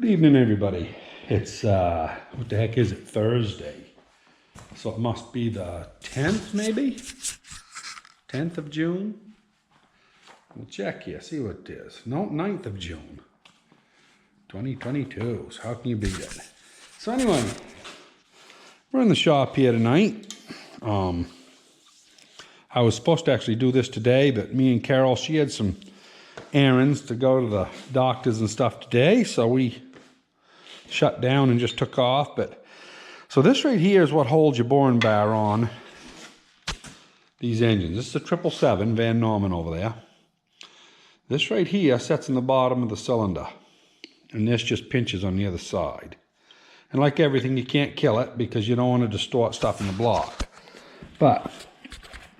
Good evening, everybody. It's, what the heck is it, Thursday. So it must be the 10th, maybe? 10th of June? We'll check here, see what it is. No, 9th of June. 2022, so how can you beat it? So anyway, we're in the shop here tonight. I was supposed to actually do this today, but me and Carol, she had some errands to go to the doctors and stuff today, so we shut down and just took off. But so this right here is what holds your boring bar on these engines. This is a 777 Van Norman over there. This right here sets in the bottom of the cylinder, and this just pinches on the other side. And like everything, you can't kill it because you don't want to distort stuff in the block. But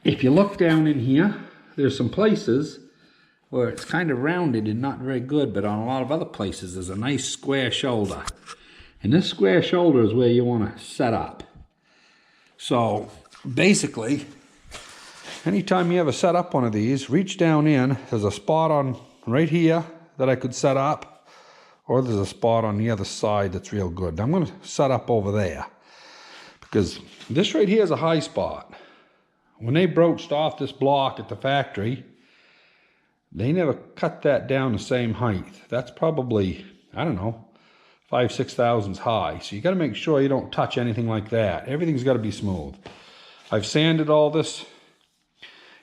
if you look down in here, there's some places where it's kind of rounded and not very good, but on a lot of other places there's a nice square shoulder. And this square shoulder is where you want to set up. So basically, anytime you ever set up one of these, reach down in, there's a spot on right here that I could set up, or there's a spot on the other side that's real good. I'm going to set up over there because this right here is a high spot. When they broached off this block at the factory, they never cut that down the same height. That's probably, I don't know, 5,000 to 6,000 high. So you got to make sure you don't touch anything like that. Everything's got to be smooth. I've sanded all this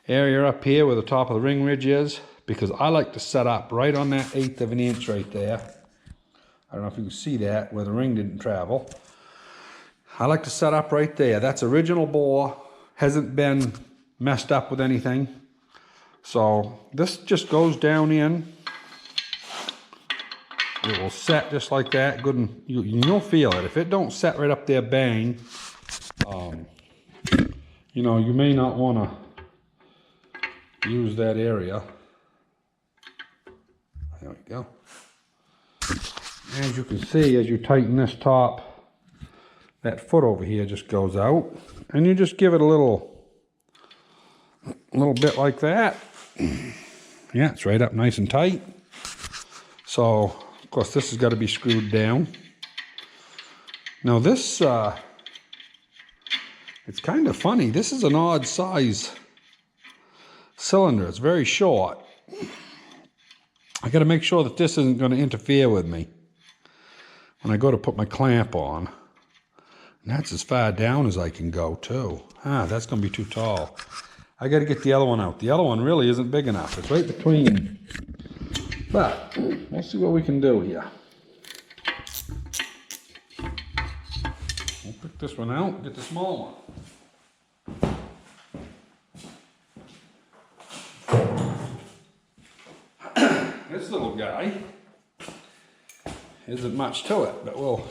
area up here where the top of the ring ridge is because I like to set up right on that 1/8 of an inch right there. I don't know if you can see that where the ring didn't travel. I like to set up right there. That's original bore, hasn't been messed up with anything. So this just goes down in. It will set just like that, good, and you'll feel it. If it don't set right up there, bang, you know, you may not want to use that area. There we go. As you can see, as you tighten this top, that foot over here just goes out, and you just give it a little bit like that. Yeah, it's right up nice and tight. So, of course, this has got to be screwed down. Now this, it's kind of funny. This is an odd size cylinder. It's very short. I got to make sure that this isn't going to interfere with me when I go to put my clamp on. And that's as far down as I can go too. That's going to be too tall. I got to get the other one out. The other one really isn't big enough. It's right between. But we'll see what we can do here. We'll pick this one out, get the small one. This little guy isn't much to it, but we'll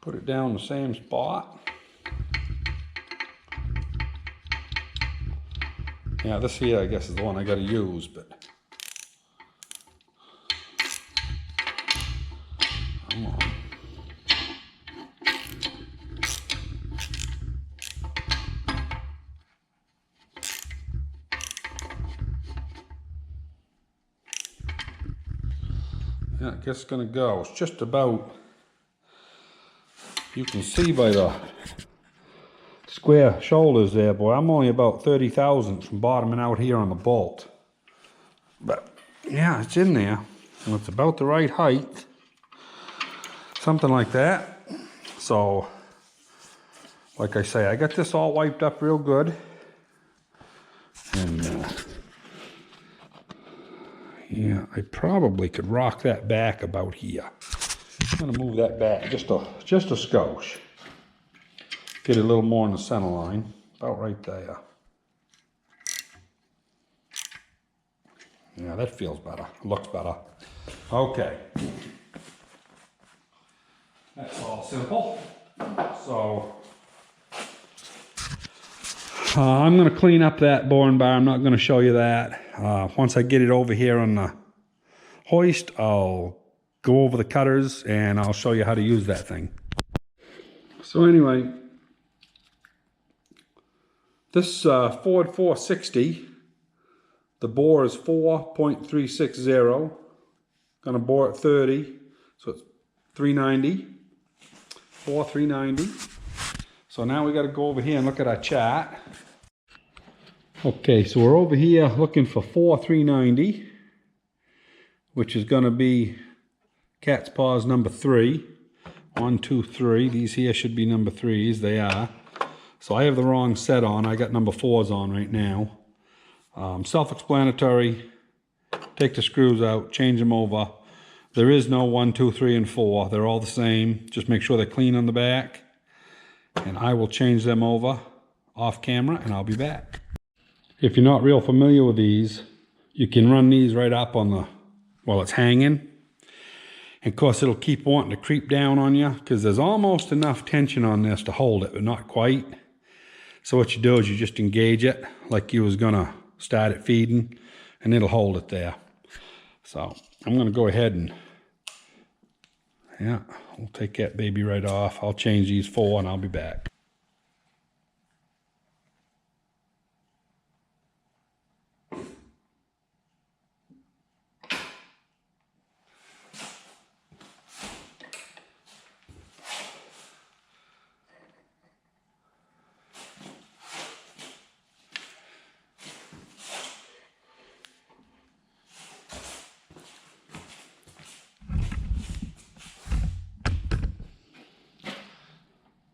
put it down the same spot. Yeah, this here I guess is the one I got to use, but come on. Yeah, I guess it's going to go. It's just about, you can see by the square shoulders there, boy, I'm only about 30,000 from bottoming out here on the bolt. But yeah, it's in there. And it's about the right height. Something like that. So, like I say, I got this all wiped up real good. And yeah, I probably could rock that back about here. I'm gonna move that back just a skosh. Get it a little more in the center line, about right there. Yeah, that feels better, looks better. Okay. That's all simple. So, I'm gonna clean up that boring bar. I'm not gonna show you that. Once I get it over here on the hoist, I'll go over the cutters and I'll show you how to use that thing. So anyway, this Ford 460, the bore is 4.360. Gonna bore at 30, so it's 390, 390. So now we gotta go over here and look at our chart. Okay, so we're over here looking for 390, which is gonna be cat's paws number 3. 1, 2, 3. These here should be number 3s. They are. So I have the wrong set on. I got number 4s on right now. Self-explanatory. Take the screws out, change them over. There is no 1, 2, 3, and 4. They're all the same. Just make sure they're clean on the back. And I will change them over off camera and I'll be back. If you're not real familiar with these, you can run these right up on the, while it's hanging. And of course it'll keep wanting to creep down on you because there's almost enough tension on this to hold it, but not quite. So what you do is you just engage it like you was gonna start it feeding and it'll hold it there. So I'm gonna go ahead and, yeah, we'll take that baby right off. I'll change these 4 and I'll be back.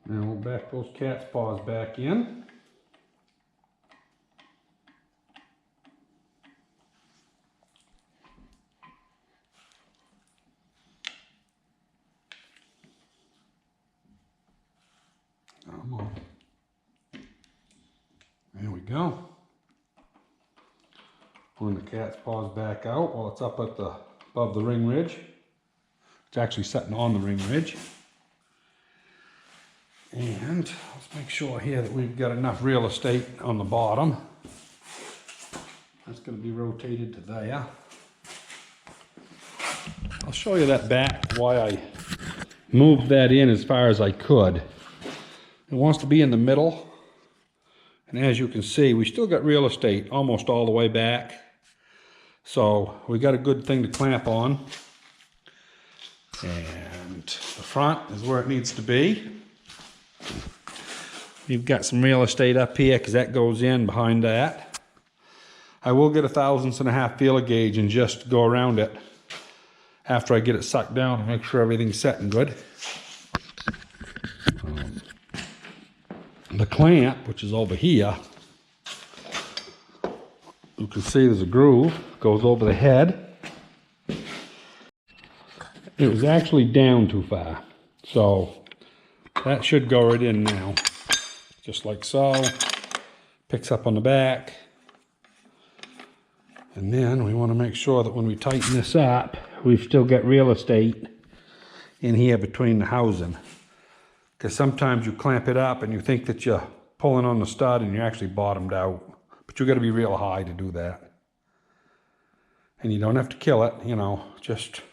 Now we'll back those cat's paws back in. Come on. There we go. Pulling the cat's paws back out while it's up at the above the ring ridge. It's actually sitting on the ring ridge. And let's make sure here that we've got enough real estate on the bottom. That's going to be rotated to there. I'll show you that back, why I moved that in as far as I could. It wants to be in the middle. And as you can see, we still got real estate almost all the way back. So we got a good thing to clamp on. And the front is where it needs to be. You've got some real estate up here because that goes in behind that. I will get 1/1000 feeler gauge and just go around it after I get it sucked down and make sure everything's setting good. The clamp, which is over here, you can see there's a groove, goes over the head. It was actually down too far, so that should go right in now, just like so. Picks up on the back. And then we want to make sure that when we tighten this up, we've still got real estate in here between the housing. Because sometimes you clamp it up and you think that you're pulling on the stud and you're actually bottomed out. But you got to be real high to do that. And you don't have to kill it, you know, just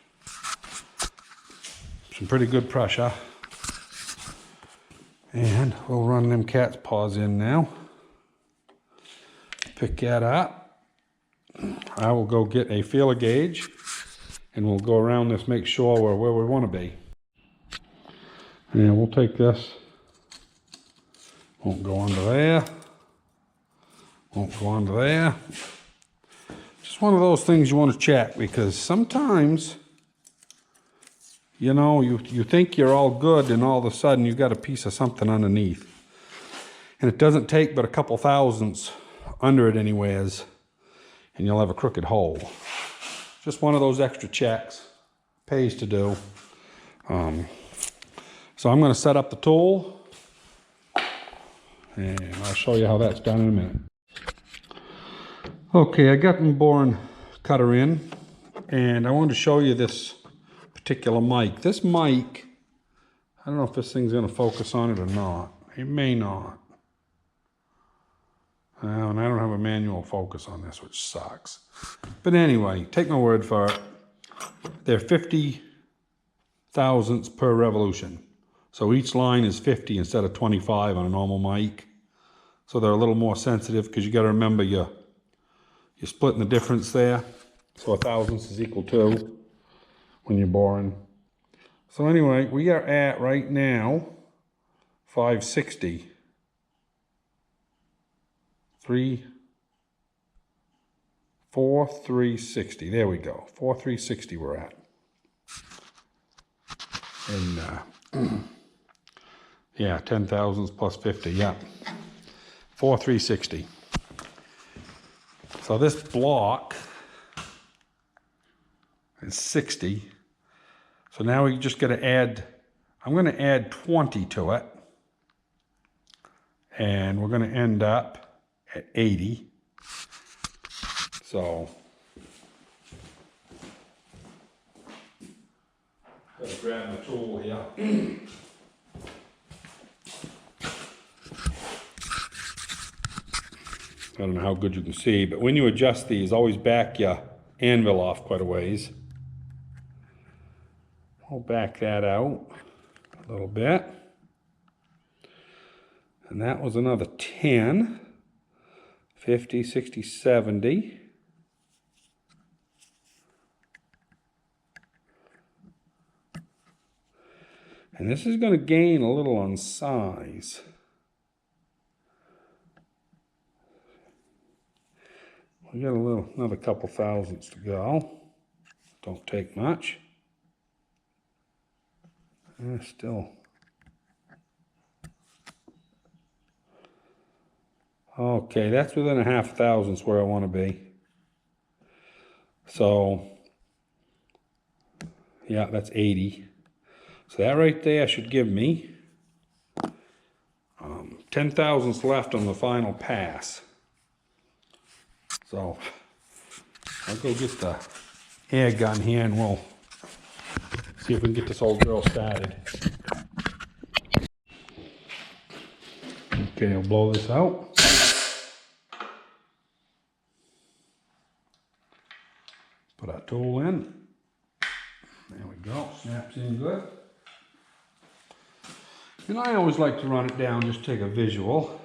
some pretty good pressure. And we'll run them cat's paws in now. Pick that up. I will go get a feeler gauge and we'll go around this, make sure we're where we want to be. And we'll take this. Won't go under there. Won't go under there. Just one of those things you want to check because sometimes, you know, you think you're all good and all of a sudden you've got a piece of something underneath. And it doesn't take but a couple thousandths under it anyways, and you'll have a crooked hole. Just one of those extra checks. Pays to do. So I'm going to set up the tool, and I'll show you how that's done in a minute. Okay, I got my boring cutter in, and I wanted to show you this particular mic. This mic, I don't know if this thing's going to focus on it or not. It may not. And I don't have a manual focus on this, which sucks. But anyway, take my word for it. They're 50 thousandths per revolution. So each line is 50 instead of 25 on a normal mic. So they're a little more sensitive because you got to remember you're splitting the difference there. So 1/1000 is equal to. when you're boring. So anyway, we are at right now 560. 4,360. There we go. 4,360 we're at. And yeah, 10 thousandths plus 50. Yeah, 4,360. So this block is 60. So now we just got to add. I'm going to add 20 to it, and we're going to end up at 80. So, gotta grab my tool here. I don't know how good you can see, but when you adjust these, always back your anvil off quite a ways. I'll back that out a little bit. And that was another 10, 50, 60, 70. And this is going to gain a little on size. We got another couple thousandths to go. Don't take much. Still. Okay, that's within a half thousandths where I want to be. So, yeah, that's 80. So that right there should give me 10 thousandths left on the final pass. So I'll go get the air gun here and we'll see if we can get this old girl started. Okay, I'll blow this out. Put our tool in. There we go, snaps in good. And I always like to run it down, just take a visual.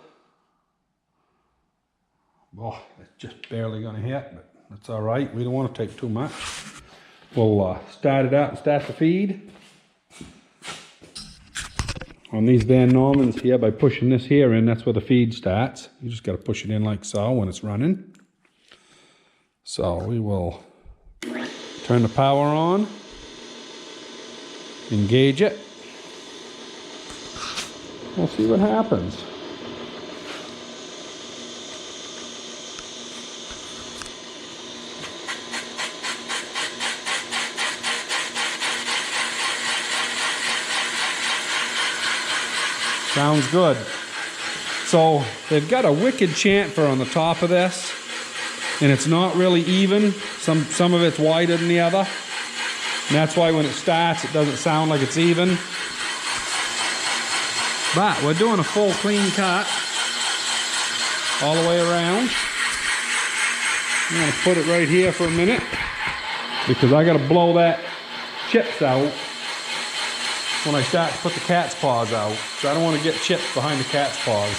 Well, it's just barely going to hit, but that's all right. We don't want to take too much. We'll start it out and start the feed. On these Van Normans here, by pushing this here in, that's where the feed starts. You just got to push it in like so when it's running. So we will turn the power on, engage it. We'll see what happens. Sounds good. So they've got a wicked chamfer on the top of this, and it's not really even. Some of it's wider than the other. And that's why when it starts, it doesn't sound like it's even. But we're doing a full clean cut all the way around. I'm going to put it right here for a minute because I got to blow that chips out when I start to put the cat's paws out. So I don't want to get chips behind the cat's paws.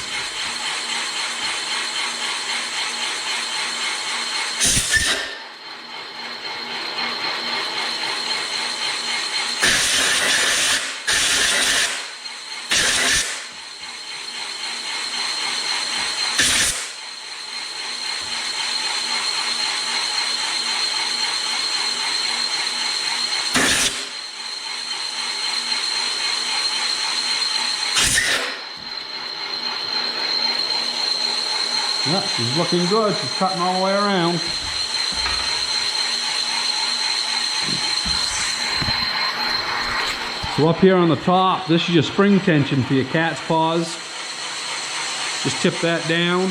Yeah, she's looking good. She's cutting all the way around. So up here on the top, this is your spring tension for your cat's paws. Just tip that down.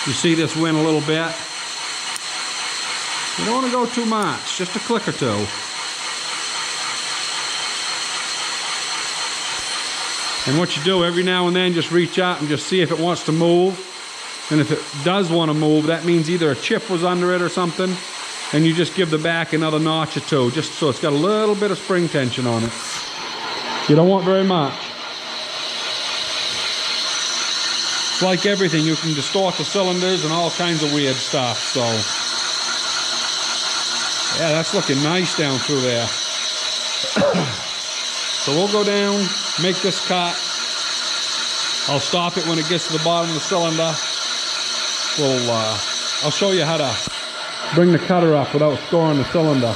You see this win a little bit. You don't want to go too much, just a click or two. And what you do every now and then, just reach out and just see if it wants to move. And if it does want to move, that means either a chip was under it or something. And you just give the back another notch or two, just so it's got a little bit of spring tension on it. You don't want very much. It's like everything, you can distort the cylinders and all kinds of weird stuff, so. Yeah, that's looking nice down through there. So we'll go down, make this cut. I'll stop it when it gets to the bottom of the cylinder. I'll show you how to bring the cutter up without scoring the cylinder.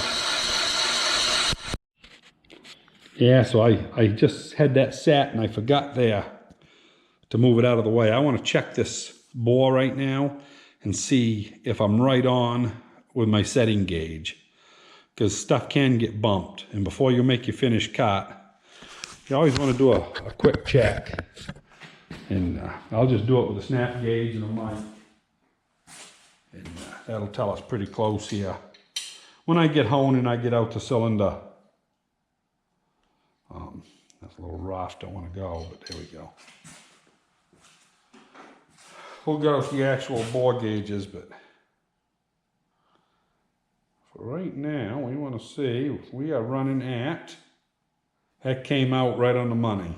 Yeah, so I just had that set and I forgot there to move it out of the way. I want to check this bore right now and see if I'm right on with my setting gauge, because stuff can get bumped, and before you make your finished cut, you always want to do a quick check. And I'll just do it with a snap gauge and a mic, and that'll tell us pretty close here. When I get home and I get out the cylinder, that's a little rough, don't want to go, but there we go. We'll go with the actual bore gauges, but for right now, we want to see, we are running at, that came out right on the money.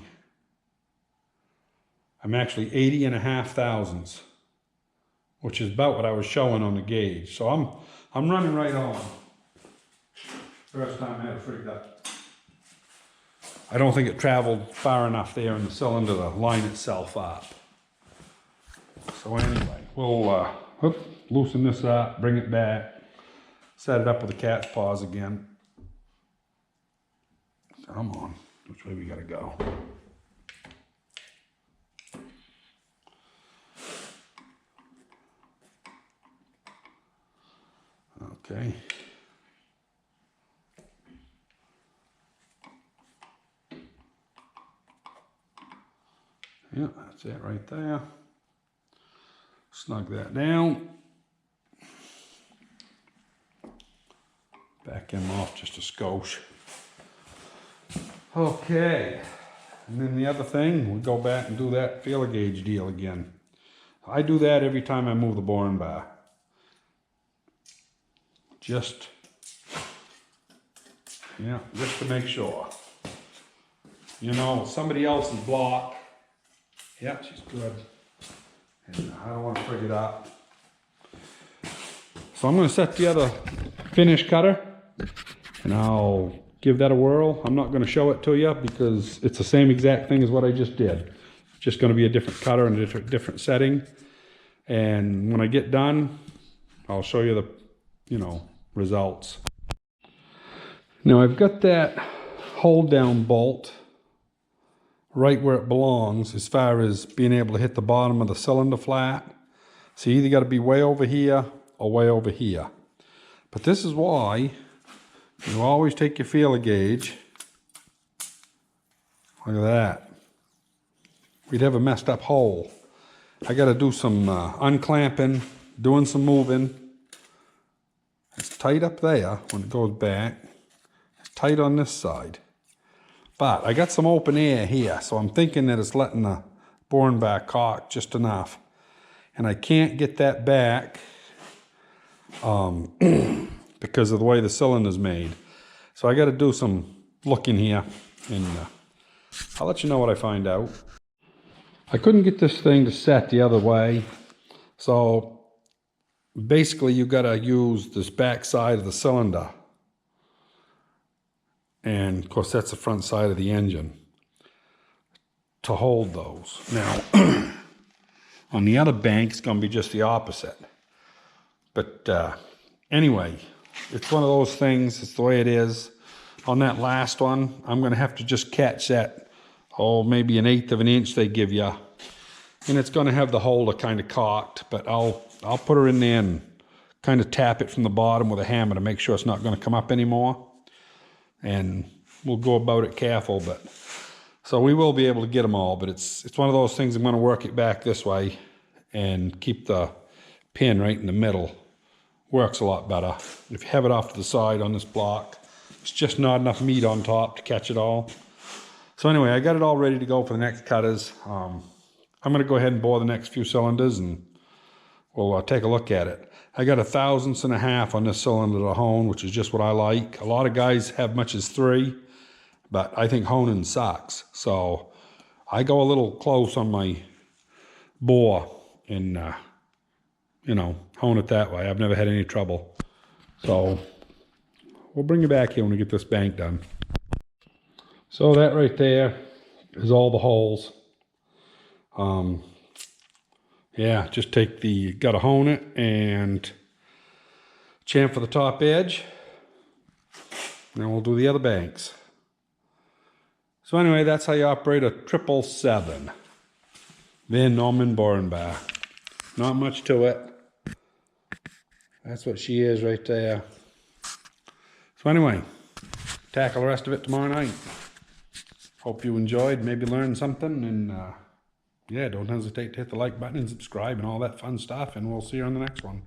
I'm actually 80.5 thousandths, which is about what I was showing on the gauge. So I'm running right on. First time I had it freaked out. I don't think it traveled far enough there in the cylinder to line itself up. So anyway, we'll loosen this up, bring it back, set it up with the cat's paws again. Come on, which way we gotta go? Okay. Yeah, that's it right there. Snug that down. Back him off just a skosh. Okay. And then the other thing, we go back and do that feeler gauge deal again. I do that every time I move the boring bar. Just to make sure. You know, somebody else's block. Yeah, she's good. And I don't want to frig it up. So I'm going to set the other finish cutter and I'll give that a whirl. I'm not going to show it to you because it's the same exact thing as what I just did. It's just going to be a different cutter and a different setting. And when I get done, I'll show you the, results. Now I've got that hold down bolt right where it belongs as far as being able to hit the bottom of the cylinder flat. So you either got to be way over here or way over here. But this is why you always take your feeler gauge. Look at that. We'd have a messed up hole. I got to do some unclamping, doing some moving. It's tight up there when it goes back. It's tight on this side. But I got some open air here, so I'm thinking that it's letting the boring bar cock just enough. And I can't get that back because of the way the cylinder's made. So I got to do some looking here, and I'll let you know what I find out. I couldn't get this thing to set the other way, so basically you got to use this back side of the cylinder, and of course that's the front side of the engine, to hold those. Now on the other bank it's going to be just the opposite, but anyway, it's one of those things. It's the way it is. On that last one, I'm going to have to just catch that, maybe 1/8 of an inch they give you, and it's going to have the holder kind of cocked, but I'll put her in there and kind of tap it from the bottom with a hammer to make sure it's not going to come up anymore, and we'll go about it careful. But so we will be able to get them all, but it's one of those things. I'm going to work it back this way and keep the pin right in the middle. Works a lot better. If you have it off to the side on this block, it's just not enough meat on top to catch it all. So anyway, I got it all ready to go for the next cutters. I'm going to go ahead and bore the next few cylinders and we'll take a look at it. I got 1/1000 on this cylinder to hone, which is just what I like. A lot of guys have much as 3, but I think honing sucks. So I go a little close on my bore and hone it that way. I've never had any trouble. So we'll bring you back here when we get this bank done. So that right there is all the holes. Yeah, just take the, gotta hone it and chamfer the top edge. Then we'll do the other banks. So anyway, that's how you operate a 777 Van Norman boring bar. Not much to it. That's what she is right there. So anyway, tackle the rest of it tomorrow night. Hope you enjoyed, maybe learned something, and yeah, don't hesitate to hit the like button and subscribe and all that fun stuff, and we'll see you on the next one.